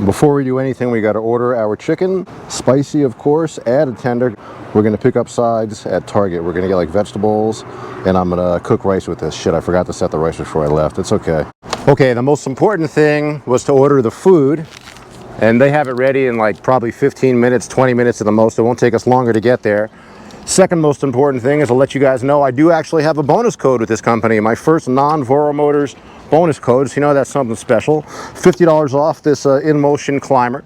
Before we do anything, we got to order our chicken. Spicy, of course, add a tender. We're going to pick up sides at Target. We're going to get like vegetables, and I'm going to cook rice with this. Shit, I forgot to set the rice before I left. It's okay. Okay, the most important thing was to order the food, and they have it ready in like probably 15 minutes, 20 minutes at the most. It won't take us longer to get there. Second most important thing is to let you guys know I do actually have a bonus code with this company. My first non-Voromotors bonus code, so you know that's something special. $50 off this InMotion climber.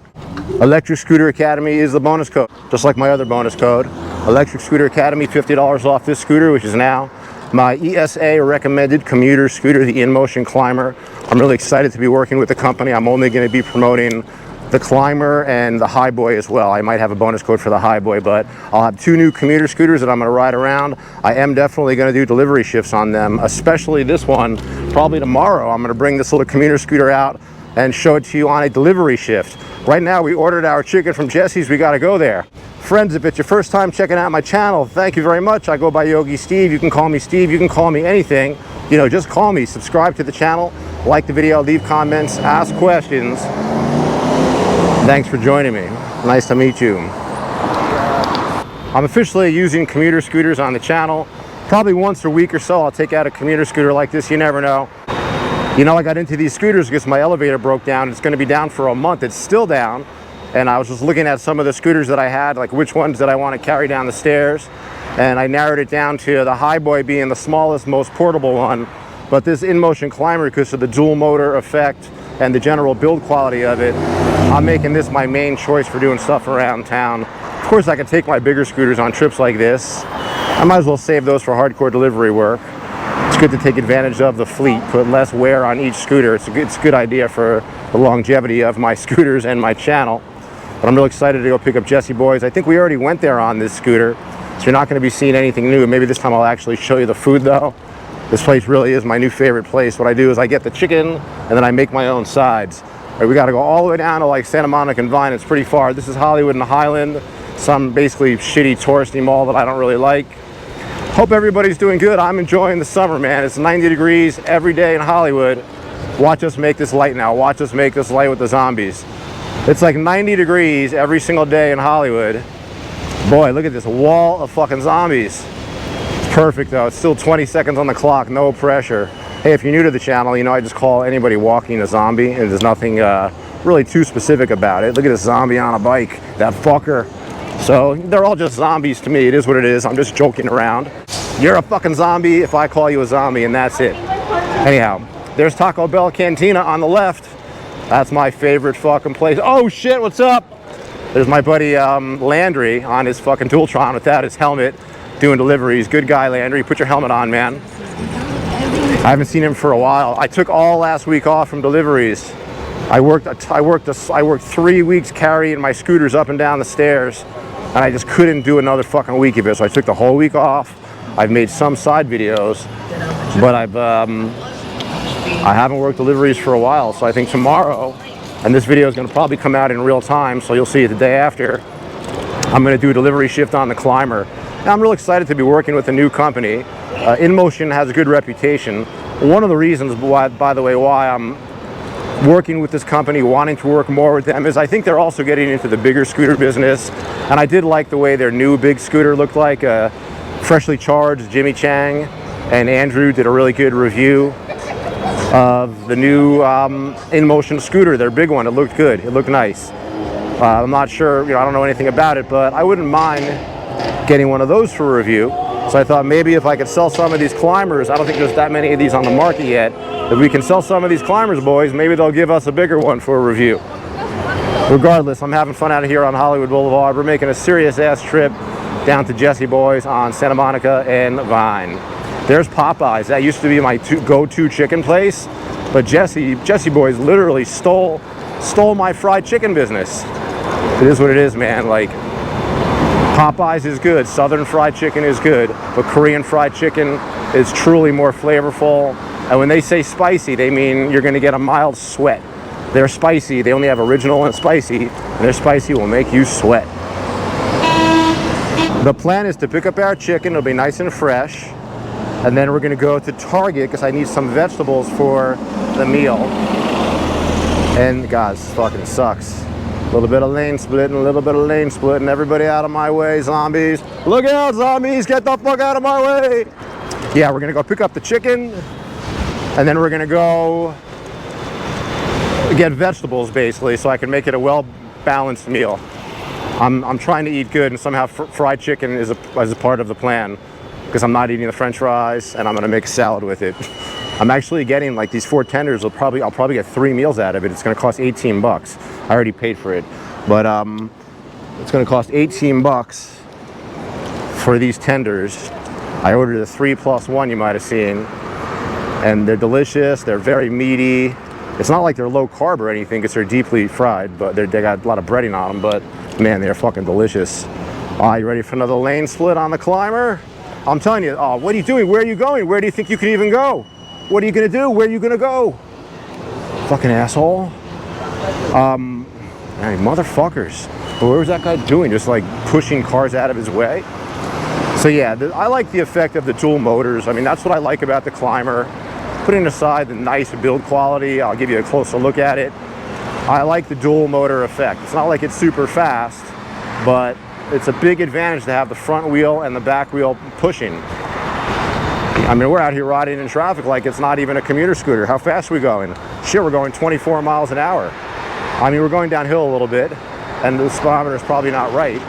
Electric Scooter Academy is the bonus code, just like my other bonus code. Electric Scooter Academy, $50 off this scooter, which is now my ESA recommended commuter scooter, the InMotion climber. I'm really excited to be working with the company. I'm only going to be promoting the climber and the highboy as well. I might have a bonus code for the highboy, but I'll have 2 new commuter scooters that I'm going to ride around. I am definitely going to do delivery shifts on them, especially this one. Probably tomorrow I'm going to bring this little commuter scooter out and show it to you on a delivery shift. Right now we ordered our chicken from Jesse's. We got to go there. Friends, if it's your first time checking out my channel, thank you very much. I go by Yogi Steve. You can call me Steve. You can call me anything. You know, just call me. Subscribe to the channel, like the video, leave comments, ask questions. Thanks for joining me. Nice to meet you. I'm officially using commuter scooters on the channel. Probably once a week or so I'll take out a commuter scooter like this. You never know. You know, I got into these scooters because my elevator broke down. It's going to be down for a month. It's still down. And I was just looking at some of the scooters that I had, like which ones did I want to carry down the stairs. And I narrowed it down to the highboy being the smallest, most portable one. But this InMotion climber, because of the dual motor effect and the general build quality of it, I'm making this my main choice for doing stuff around town. Of course, I can take my bigger scooters on trips like this. I might as well save those for hardcore delivery work. It's good to take advantage of the fleet, put less wear on each scooter. It's a good idea for the longevity of my scooters and my channel. But I'm real excited to go pick up Jesse Boys. I think we already went there on this scooter, so you're not going to be seeing anything new. Maybe this time I'll actually show you the food though. This place really is my new favorite place. What I do is I get the chicken and then I make my own sides. All right, we got to go all the way down to like Santa Monica and Vine. It's pretty far. This is Hollywood and Highland, some basically shitty touristy mall that I don't really like. Hope everybody's doing good. I'm enjoying the summer, man. It's 90 degrees every day in Hollywood. Watch us make this light now. Watch us make this light with the zombies. It's like 90 degrees every single day in Hollywood. Boy, look at this wall of fucking zombies. It's perfect though. It's still 20 seconds on the clock, no pressure. Hey, if you're new to the channel, you know I just call anybody walking a zombie, and there's nothing really too specific about it. Look at this zombie on a bike, that fucker. So they're all just zombies to me. It is what it is. I'm just joking around. You're a fucking zombie if I call you a zombie, and that's it. Anyhow, there's Taco Bell Cantina on the left. That's my favorite fucking place. Oh shit, what's up? There's my buddy Landry on his fucking Dualtron without his helmet doing deliveries. Good guy, Landry. Put your helmet on, man. I haven't seen him for a while. I took all last week off from deliveries. I worked 3 weeks carrying my scooters up and down the stairs, and I just couldn't do another fucking week of it. So I took the whole week off. I've made some side videos, but I haven't worked deliveries for a while. So I think tomorrow, and this video is going to probably come out in real time, so you'll see it the day after, I'm going to do a delivery shift on the climber. And I'm real excited to be working with a new company. InMotion has a good reputation. One of the reasons, by the way, why I'm working with this company, wanting to work more with them, is I think they're also getting into the bigger scooter business. And I did like the way their new big scooter looked like. Freshly charged Jimmy Chang and Andrew did a really good review of the new InMotion scooter, their big one. It looked good. It looked nice. I'm not sure, I don't know anything about it, but I wouldn't mind getting one of those for a review. So I thought maybe if I could sell some of these climbers, I don't think there's that many of these on the market yet. If we can sell some of these climbers, boys, maybe they'll give us a bigger one for a review. Regardless, I'm having fun out here on Hollywood Boulevard. We're making a serious ass trip down to Jesse Boys on Santa Monica and Vine. There's Popeyes. That used to be my go-to chicken place, but Jesse Boys literally stole my fried chicken business. It is what it is, man. Like, Popeyes is good, Southern fried chicken is good, but Korean fried chicken is truly more flavorful. And when they say spicy, they mean you're gonna get a mild sweat. They're spicy, they only have original and spicy, and their spicy will make you sweat. The plan is to pick up our chicken, it'll be nice and fresh, and then we're gonna go to Target because I need some vegetables for the meal. And guys, this fucking sucks. A little bit of lane splitting, a little bit of lane splitting. Everybody out of my way, zombies. Look out, zombies, get the fuck out of my way. Yeah, we're gonna go pick up the chicken, and then we're gonna go get vegetables, basically, so I can make it a well-balanced meal. I'm trying to eat good, and somehow fried chicken is a part of the plan, because I'm not eating the French fries, and I'm gonna make a salad with it. I'm actually getting like these 4 tenders. I'll probably get 3 meals out of it. It's gonna cost 18 bucks. I already paid for it, but it's gonna cost 18 bucks for these tenders. I ordered a 3+1, you might have seen, and they're delicious. They're very meaty. It's not like they're low carb or anything, because they're deeply fried, but they got a lot of breading on them, but man, they're fucking delicious. You ready for another lane split on the climber? I'm telling you, what are you doing? Where are you going? Where do you think you can even go? What are you gonna do? Where are you gonna go? Fucking asshole. Hey, motherfuckers. What was that guy doing? Just like pushing cars out of his way? So yeah, I like the effect of the dual motors. I mean, that's what I like about the climber. Putting aside the nice build quality, I'll give you a closer look at it. I like the dual motor effect. It's not like it's super fast, but it's a big advantage to have the front wheel and the back wheel pushing. I mean, we're out here riding in traffic like it's not even a commuter scooter. How fast are we going? Shit, we're going 24 miles an hour. I mean, we're going downhill a little bit, and the speedometer is probably not right,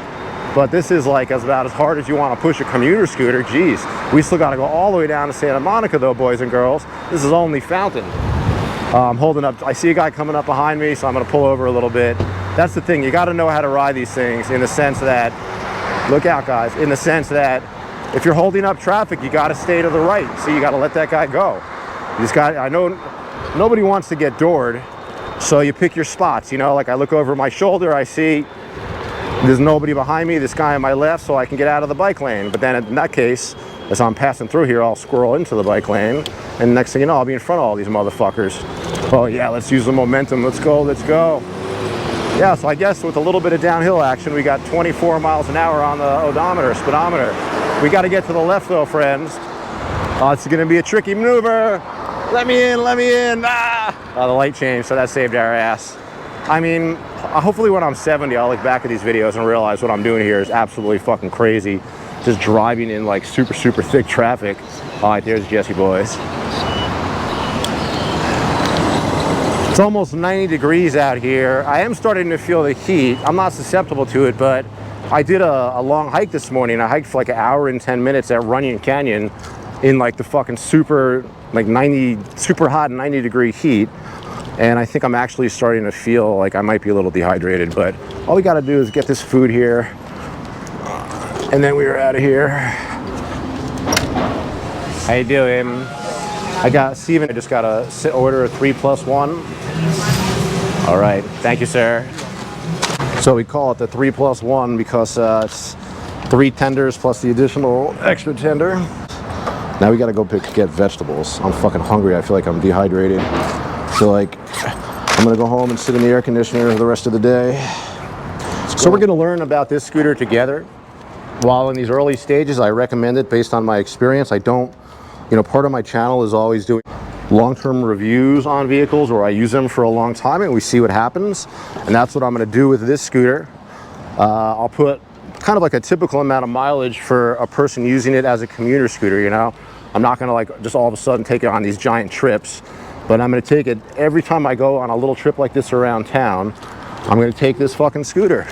but this is like about as hard as you want to push a commuter scooter. Jeez, we still got to go all the way down to Santa Monica though, boys and girls. This is only Fountain. I'm holding up, I see a guy coming up behind me, so I'm going to pull over a little bit. That's the thing, you got to know how to ride these things, in the sense that, look out guys, in the sense that if you're holding up traffic, you got to stay to the right. So you got to let that guy go. This guy, I know nobody wants to get doored, so you pick your spots, you know, like I look over my shoulder, I see there's nobody behind me, this guy on my left, so I can get out of the bike lane. But then in that case, as I'm passing through here, I'll squirrel into the bike lane, and next thing you know, I'll be in front of all these motherfuckers. Oh yeah, let's use the momentum, let's go, let's go. Yeah, so I guess with a little bit of downhill action, we got 24 miles an hour on the odometer, speedometer. We got to get to the left though, friends. It's going to be a tricky maneuver. Let me in, let me in. The light changed, so that saved our ass. I mean, hopefully when I'm 70, I'll look back at these videos and realize what I'm doing here is absolutely fucking crazy. Just driving in like super, super thick traffic. All right, there's Jesse, boys. It's almost 90 degrees out here. I am starting to feel the heat. I'm not susceptible to it, but I did a long hike this morning. I hiked for like 1 hour and 10 minutes at Runyon Canyon in like the fucking super hot 90 degree heat. And I think I'm actually starting to feel like I might be a little dehydrated, but all we gotta do is get this food here. And then we are out of here. How you doing? I got Steven, I just got a order of 3+1. All right, thank you, sir. So we call it the 3+1 because it's 3 tenders plus the additional extra tender. Now we gotta go get vegetables. I'm fucking hungry. I feel like I'm dehydrated. I feel like I'm gonna go home and sit in the air conditioner the rest of the day. So we're gonna learn about this scooter together. While in these early stages, I recommend it based on my experience. I don't, you know, part of my channel is always doing long-term reviews on vehicles where I use them for a long time and we see what happens. And that's what I'm gonna do with this scooter. I'll put kind of like a typical amount of mileage for a person using it as a commuter scooter, you know? I'm not gonna like just all of a sudden take it on these giant trips, but I'm gonna take it every time I go on a little trip like this around town. I'm gonna take this fucking scooter.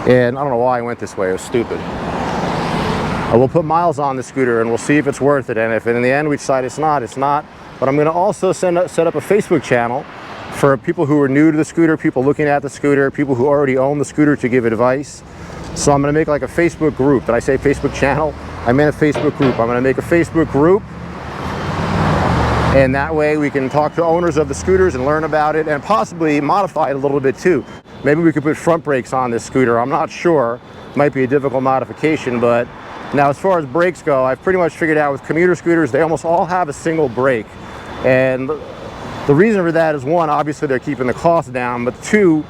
And I don't know why I went this way, it was stupid. I will put miles on the scooter and we'll see if it's worth it. And if in the end we decide it's not, it's not. But I'm gonna also set up a Facebook channel for people who are new to the scooter, people looking at the scooter, people who already own the scooter to give advice. So I'm gonna make like a Facebook group. Did I say Facebook channel? I meant a Facebook group. I'm gonna make a Facebook group, and that way we can talk to owners of the scooters and learn about it and possibly modify it a little bit too. Maybe we could put front brakes on this scooter. I'm not sure. Might be a difficult modification, but now as far as brakes go, I've pretty much figured out with commuter scooters, they almost all have a single brake. And the reason for that is, one, obviously they're keeping the cost down, but two,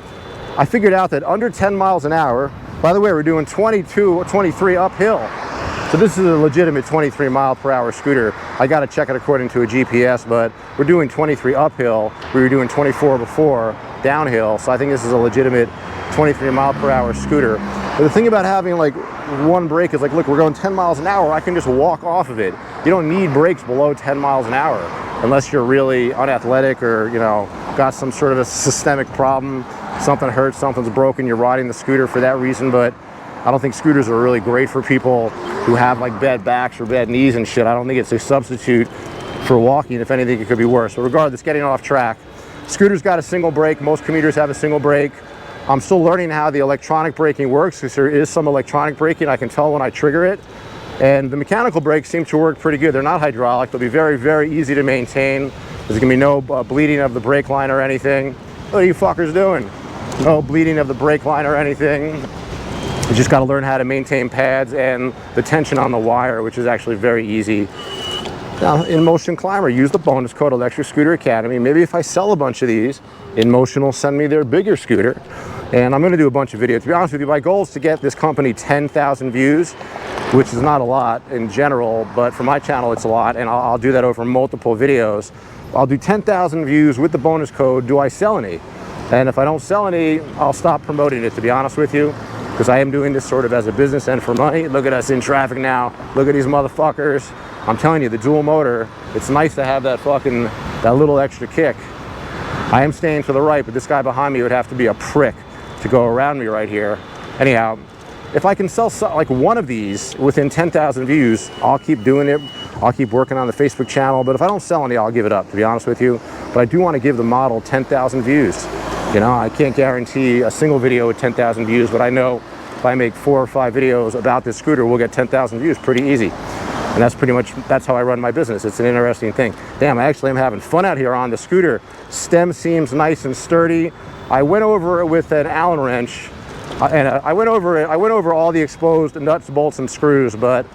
I figured out that under 10 miles an hour, by the way, we're doing 22 or 23 uphill. So this is a legitimate 23 mile/hour scooter. I got to check it according to a GPS, but we're doing 23 uphill. We were doing 24 before downhill, so I think this is a legitimate 23 mile/hour scooter. But the thing about having like one brake is like, look, we're going 10 miles an hour. I can just walk off of it. You don't need brakes below 10 miles an hour unless you're really unathletic or, you know, got some sort of a systemic problem. Something hurts, something's broken, you're riding the scooter for that reason. But I don't think scooters are really great for people who have like bad backs or bad knees and shit. I don't think it's a substitute for walking. If anything, it could be worse. So regardless, getting off track, scooter's got a single brake. Most commuters have a single brake. I'm still learning how the electronic braking works, because there is some electronic braking. I can tell when I trigger it. And the mechanical brakes seem to work pretty good. They're not hydraulic. They'll be very, very easy to maintain. There's gonna be no bleeding of the brake line or anything. What are you fuckers doing? No bleeding of the brake line or anything. You just gotta learn how to maintain pads and the tension on the wire, which is actually very easy. Now, InMotion Climber, use the bonus code Electric Scooter Academy. Maybe if I sell a bunch of these, InMotion will send me their bigger scooter. And I'm gonna do a bunch of videos. To be honest with you, my goal is to get this company 10,000 views, which is not a lot in general, but for my channel it's a lot, and I'll do that over multiple videos. I'll do 10,000 views with the bonus code, do I sell any? And if I don't sell any, I'll stop promoting it, to be honest with you, because I am doing this sort of as a business and for money. Look at us in traffic now. Look at these motherfuckers. I'm telling you, the dual motor, it's nice to have that that little extra kick. I am staying to the right, but this guy behind me would have to be a prick to go around me right here. Anyhow, if I can sell like one of these within 10,000 views, I'll keep doing it. I'll keep working on the Facebook channel, but if I don't sell any, I'll give it up, to be honest with you. But I do want to give the model 10,000 views. You know, I can't guarantee a single video with 10,000 views, but I know if I make 4 or 5 videos about this scooter, we'll get 10,000 views pretty easy. And that's how I run my business. It's an interesting thing. Damn, I actually am having fun out here on the scooter. Stem seems nice and sturdy. I went over it with an Allen wrench, and I went over all the exposed nuts, bolts, and screws, but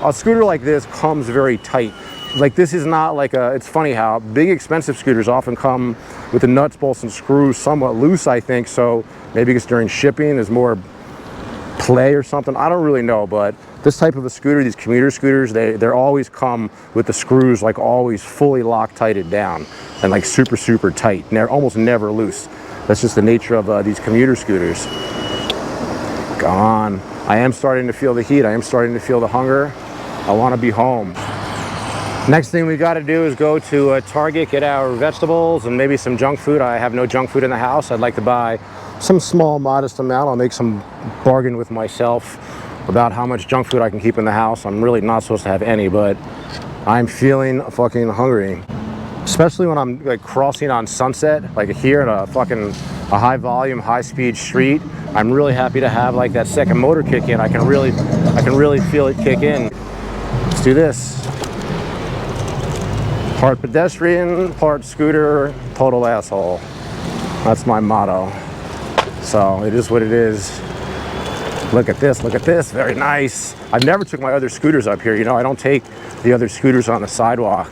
a scooter like this comes very tight. Like, this is not like it's funny how big expensive scooters often come with the nuts, bolts, and screws somewhat loose, I think. So maybe it's during shipping, there's more play or something. I don't really know, but this type of a scooter, these commuter scooters, they're always come with the screws like always fully Loctited down and like super, super tight. And they're almost never loose. That's just the nature of these commuter scooters. Come on. I am starting to feel the heat. I am starting to feel the hunger. I want to be home. Next thing we got to do is go to Target, get our vegetables and maybe some junk food. I have no junk food in the house. I'd like to buy some small, modest amount. I'll make some bargain with myself about how much junk food I can keep in the house. I'm really not supposed to have any, but I'm feeling fucking hungry. Especially when I'm like crossing on Sunset, like here at a high volume, high speed street. I'm really happy to have like that second motor kick in. I can really feel it kick in. Let's do this. Part pedestrian, part scooter, total asshole. That's my motto. So it is what it is. Look at this, very nice. I've never took my other scooters up here. You know, I don't take the other scooters on the sidewalk.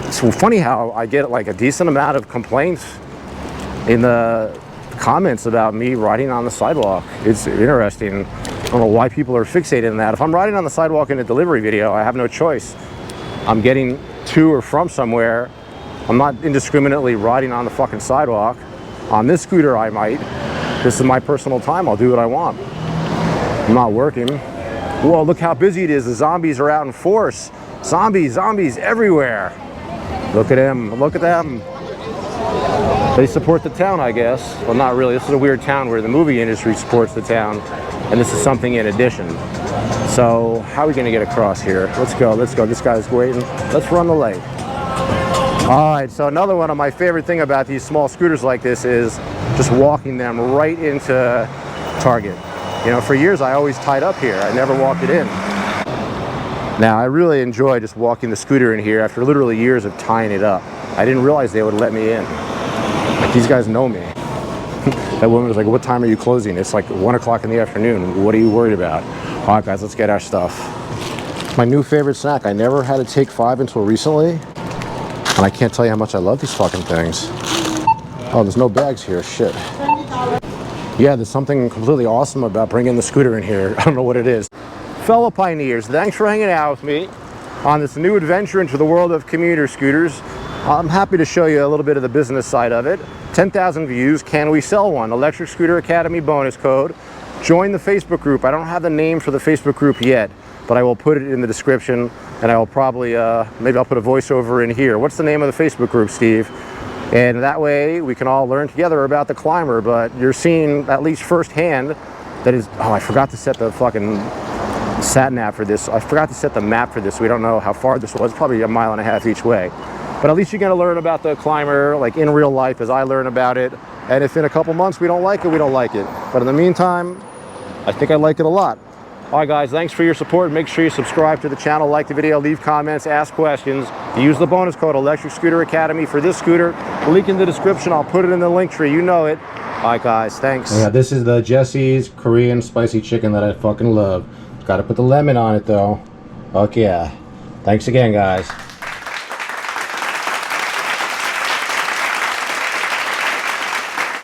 It's funny how I get like a decent amount of complaints in the comments about me riding on the sidewalk. It's interesting. I don't know why people are fixated on that. If I'm riding on the sidewalk in a delivery video, I have no choice. I'm getting to or from somewhere. I'm not indiscriminately riding on the fucking sidewalk. On this scooter, I might. This is my personal time. I'll do what I want. I'm not working. Whoa, look how busy it is. The zombies are out in force. Zombies everywhere. Look at them, look at them. They support the town, I guess. Well, not really. This is a weird town where the movie industry supports the town, and this is something in addition. So how are we gonna get across here? Let's go. This guy's waiting. Let's run the light. All right, so another one of my favorite thing about these small scooters like this is just walking them right into Target. You know, for years I always tied up here. I never walked it in. Now, I really enjoy just walking the scooter in here after literally years of tying it up. I didn't realize they would let me in. Like, these guys know me. That woman was like, what time are you closing? It's like 1 o'clock in the afternoon. What are you worried about? All right, guys, let's get our stuff. My new favorite snack. I never had a Take 5 until recently. And I can't tell you how much I love these fucking things. Oh, there's no bags here. Shit. Yeah, there's something completely awesome about bringing the scooter in here. I don't know what it is. fellow pioneers, thanks for hanging out with me on this new adventure into the world of commuter scooters. I'm happy to show you a little bit of the business side of it. 10,000 views, can we sell one? Electric Scooter Academy bonus code. Join the Facebook group. I don't have the name for the Facebook group yet, but I will put it in the description, and I will probably, maybe I'll put a voiceover in here. What's the name of the Facebook group, Steve? And that way we can all learn together about the climber, but you're seeing at least firsthand that is, oh, I forgot to set the fucking sat nav for this. I forgot to set the map for this, so we don't know how far this was. Probably 1.5 miles each way. But at least you're gonna learn about the climber, like in real life as I learn about it. And if in a couple months we don't like it, we don't like it. But in the meantime, I think I like it a lot. All right, guys, thanks for your support. Make sure you subscribe to the channel, like the video, leave comments, ask questions. Use the bonus code Electric Scooter Academy for this scooter. Link in the description. I'll put it in the link tree. You know it. All right, guys, thanks. Yeah, this is the Jesse's Korean spicy chicken that I fucking love. Got to put the lemon on it, though. Fuck yeah. Thanks again, guys.